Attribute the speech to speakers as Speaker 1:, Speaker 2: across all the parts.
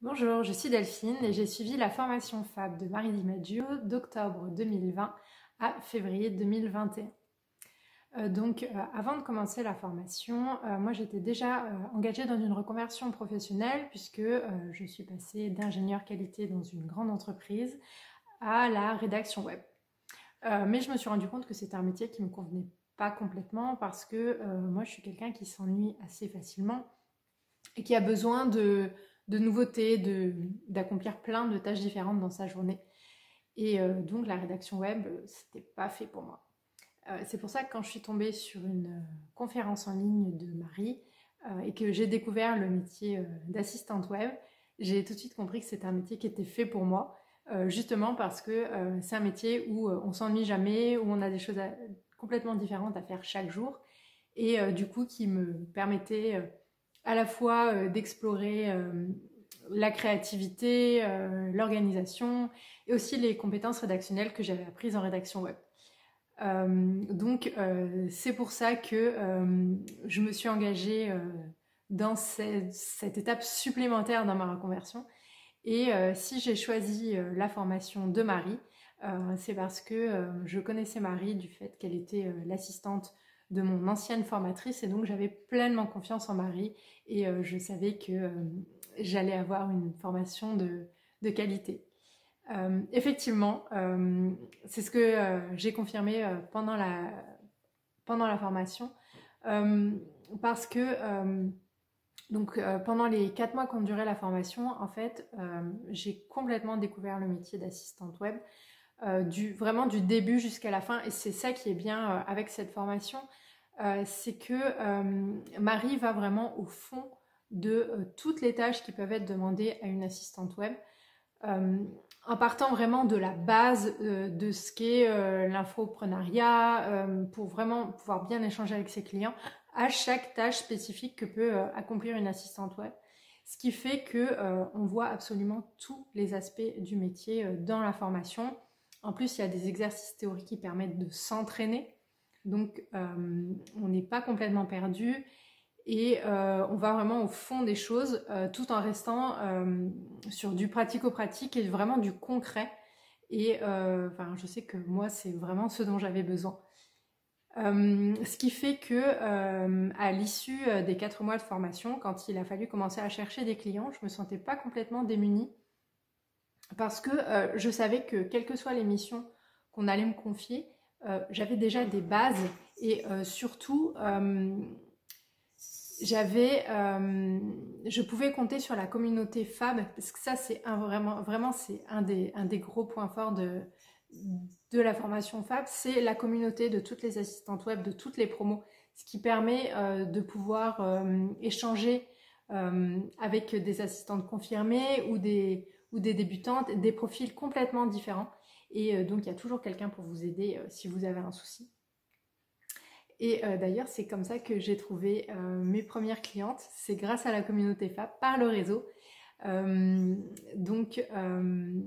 Speaker 1: Bonjour, je suis Delphine et j'ai suivi la formation FAB de Marie Di Maggio d'octobre 2020 à février 2021. Avant de commencer la formation, moi j'étais déjà engagée dans une reconversion professionnelle puisque je suis passée d'ingénieur qualité dans une grande entreprise à la rédaction web. Mais je me suis rendu compte que c'était un métier qui ne me convenait pas complètement parce que moi je suis quelqu'un qui s'ennuie assez facilement et qui a besoin de nouveautés, d'accomplir plein de tâches différentes dans sa journée. Et donc la rédaction web, c'était pas fait pour moi. C'est pour ça que quand je suis tombée sur une conférence en ligne de Marie et que j'ai découvert le métier d'assistante web, j'ai tout de suite compris que c'était un métier qui était fait pour moi, justement parce que c'est un métier où on s'ennuie jamais, où on a des choses complètement différentes à faire chaque jour, et du coup qui me permettait à la fois d'explorer la créativité, l'organisation et aussi les compétences rédactionnelles que j'avais apprises en rédaction web. C'est pour ça que je me suis engagée dans cette étape supplémentaire dans ma reconversion. Et si j'ai choisi la formation de Marie, c'est parce que je connaissais Marie du fait qu'elle était l'assistante de mon ancienne formatrice et donc j'avais pleinement confiance en Marie et je savais que j'allais avoir une formation de qualité. Effectivement, c'est ce que j'ai confirmé pendant la formation euh, parce que pendant les 4 mois qu'ont duré la formation, en fait, j'ai complètement découvert le métier d'assistante web, vraiment du début jusqu'à la fin. Et c'est ça qui est bien avec cette formation, c'est que Marie va vraiment au fond de toutes les tâches qui peuvent être demandées à une assistante web, euh, en partant vraiment de la base de ce qu'est l'infoprenariat, pour vraiment pouvoir bien échanger avec ses clients, à chaque tâche spécifique que peut accomplir une assistante web. Ce qui fait que on voit absolument tous les aspects du métier dans la formation. En plus, il y a des exercices théoriques qui permettent de s'entraîner. Donc, on n'est pas complètement perdu et on va vraiment au fond des choses tout en restant sur du pratico-pratique et vraiment du concret. Et je sais que moi, c'est vraiment ce dont j'avais besoin. Ce qui fait que à l'issue des 4 mois de formation, quand il a fallu commencer à chercher des clients, je me sentais pas complètement démunie parce que je savais que quelles que soient les missions qu'on allait me confier, j'avais déjà des bases et surtout je pouvais compter sur la communauté FAB parce que ça c'est vraiment c'est un des gros points forts de la formation FAB, c'est la communauté de toutes les assistantes web, de toutes les promos, ce qui permet de pouvoir échanger avec des assistantes confirmées ou des débutantes, des profils complètement différents. Et donc il y a toujours quelqu'un pour vous aider si vous avez un souci. Et d'ailleurs, c'est comme ça que j'ai trouvé mes premières clientes. C'est grâce à la communauté FAB, par le réseau. Euh, donc, euh,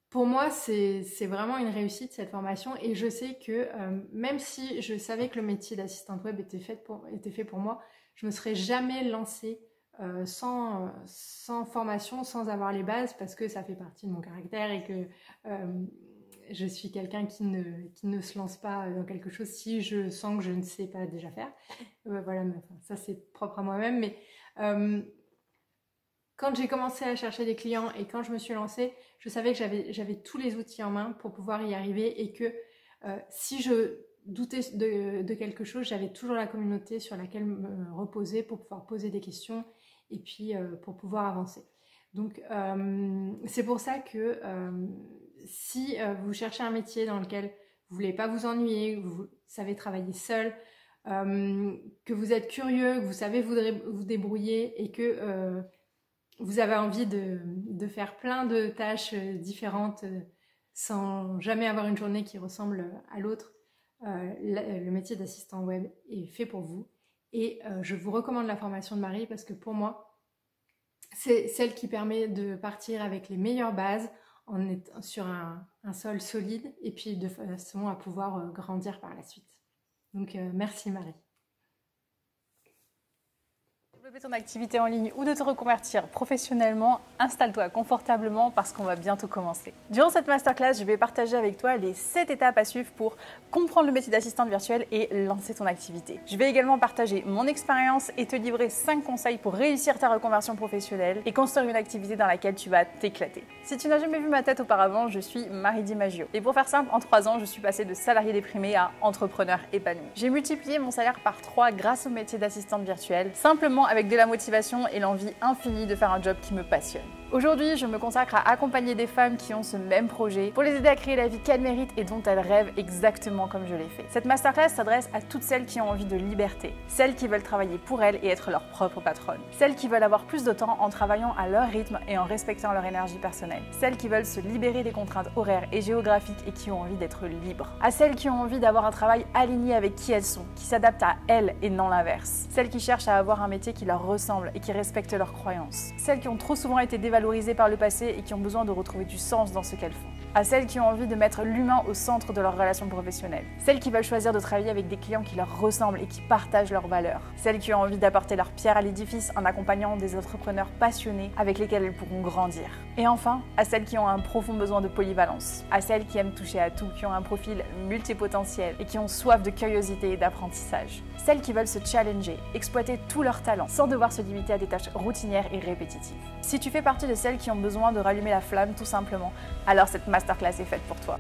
Speaker 1: pour moi, c'est vraiment une réussite cette formation. Et je sais que même si je savais que le métier d'assistante web était fait pour moi, je ne me serais jamais lancée sans formation, sans avoir les bases, parce que ça fait partie de mon caractère et que je suis quelqu'un qui ne se lance pas dans quelque chose si je sens que je ne sais pas déjà faire. Voilà, mais enfin, ça c'est propre à moi-même. Mais euh, quand j'ai commencé à chercher des clients et quand je me suis lancée, je savais que j'avais tous les outils en main pour pouvoir y arriver et que si je doutais de quelque chose, j'avais toujours la communauté sur laquelle me reposer pour pouvoir poser des questions et puis pour pouvoir avancer. Donc c'est pour ça que si vous cherchez un métier dans lequel vous voulez pas vous ennuyer, que vous savez travailler seul, que vous êtes curieux, que vous savez vous débrouiller et que vous avez envie de faire plein de tâches différentes sans jamais avoir une journée qui ressemble à l'autre, le métier d'assistant web est fait pour vous. Et je vous recommande la formation de Marie parce que pour moi, c'est celle qui permet de partir avec les meilleures bases en étant sur un sol solide et puis de façon à pouvoir grandir par la suite. Donc merci Marie.
Speaker 2: Développer ton activité en ligne ou de te reconvertir professionnellement, installe-toi confortablement parce qu'on va bientôt commencer. Durant cette masterclass, je vais partager avec toi les 7 étapes à suivre pour comprendre le métier d'assistante virtuelle et lancer ton activité. Je vais également partager mon expérience et te livrer 5 conseils pour réussir ta reconversion professionnelle et construire une activité dans laquelle tu vas t'éclater. Si tu n'as jamais vu ma tête auparavant, je suis Marie Di Maggio. Et pour faire simple, en 3 ans, je suis passée de salarié déprimé à entrepreneur épanoui. J'ai multiplié mon salaire par 3 grâce au métier d'assistante virtuelle, simplement avec de la motivation et l'envie infinie de faire un job qui me passionne. Aujourd'hui, je me consacre à accompagner des femmes qui ont ce même projet pour les aider à créer la vie qu'elles méritent et dont elles rêvent exactement comme je l'ai fait. Cette masterclass s'adresse à toutes celles qui ont envie de liberté, celles qui veulent travailler pour elles et être leur propre patronne, celles qui veulent avoir plus de temps en travaillant à leur rythme et en respectant leur énergie personnelle, celles qui veulent se libérer des contraintes horaires et géographiques et qui ont envie d'être libres, à celles qui ont envie d'avoir un travail aligné avec qui elles sont, qui s'adapte à elles et non l'inverse, celles qui cherchent à avoir un métier qui leur ressemble et qui respecte leurs croyances, celles qui ont trop souvent été dévalorisées par le passé et qui ont besoin de retrouver du sens dans ce qu'elles font, à celles qui ont envie de mettre l'humain au centre de leurs relations professionnelles, celles qui veulent choisir de travailler avec des clients qui leur ressemblent et qui partagent leurs valeurs, celles qui ont envie d'apporter leur pierre à l'édifice en accompagnant des entrepreneurs passionnés avec lesquels elles pourront grandir, et enfin à celles qui ont un profond besoin de polyvalence, à celles qui aiment toucher à tout, qui ont un profil multipotentiel et qui ont soif de curiosité et d'apprentissage, celles qui veulent se challenger, exploiter tous leurs talents sans devoir se limiter à des tâches routinières et répétitives. Si tu fais partie de celles qui ont besoin de rallumer la flamme tout simplement, alors cette masterclass est faite pour toi.